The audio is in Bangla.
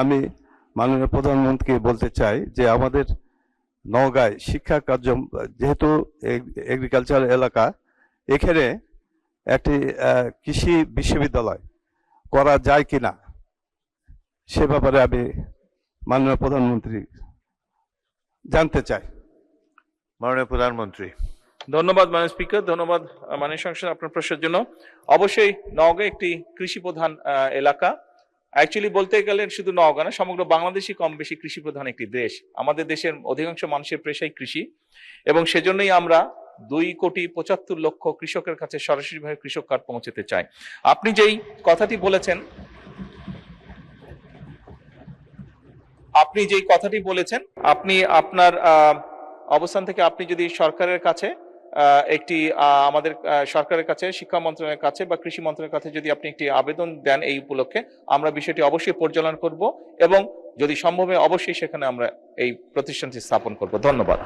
আমি মাননীয় প্রধানমন্ত্রীকে বলতে চাই যে আমাদের নওগাঁয় শিক্ষা কার্য, যেহেতু এগ্রিকালচার এলাকা, এখানে একটি কৃষি বিশ্ববিদ্যালয় করা যায় কিনা সে ব্যাপারে আমি মাননীয় প্রধানমন্ত্রী জানতে চাই। মাননীয় প্রধানমন্ত্রী। ধন্যবাদ মাননীয় স্পিকার, ধন্যবাদ মাননীয় সংসদ আপনার প্রশ্নের জন্য। অবশ্যই নওগাঁ একটি কৃষি প্রধান এলাকা। অ্যাকচুয়ালি বলতে গেলে শুধু নওগাঁ না, সমগ্র বাংলাদেশই কম বেশি কৃষি প্রধান একটি দেশ। আমাদের দেশের অধিকাংশ মানুষের পেশাই কৃষি, এবং সেজন্যই আমরা 2,75,00,000 কৃষকের কাছে সরাসরিভাবে কৃষক কার্ড পৌঁছাতে চাই। আপনি যেই কথাটি বলেছেন, আপনি আপনার অবস্থান থেকে আপনি যদি সরকারের কাছে একটি আমাদের সরকারের কাছে, শিক্ষা মন্ত্রণালয়ের কাছে বা কৃষি মন্ত্রণালয়ের কাছে যদি আপনি একটি আবেদন দেন এই উপলক্ষে, আমরা বিষয়টি অবশ্যই পর্যালোচনা করব এবং যদি সম্ভব হয় অবশ্যই সেখানে আমরা এই প্রতিষ্ঠানটি স্থাপন করব। ধন্যবাদ।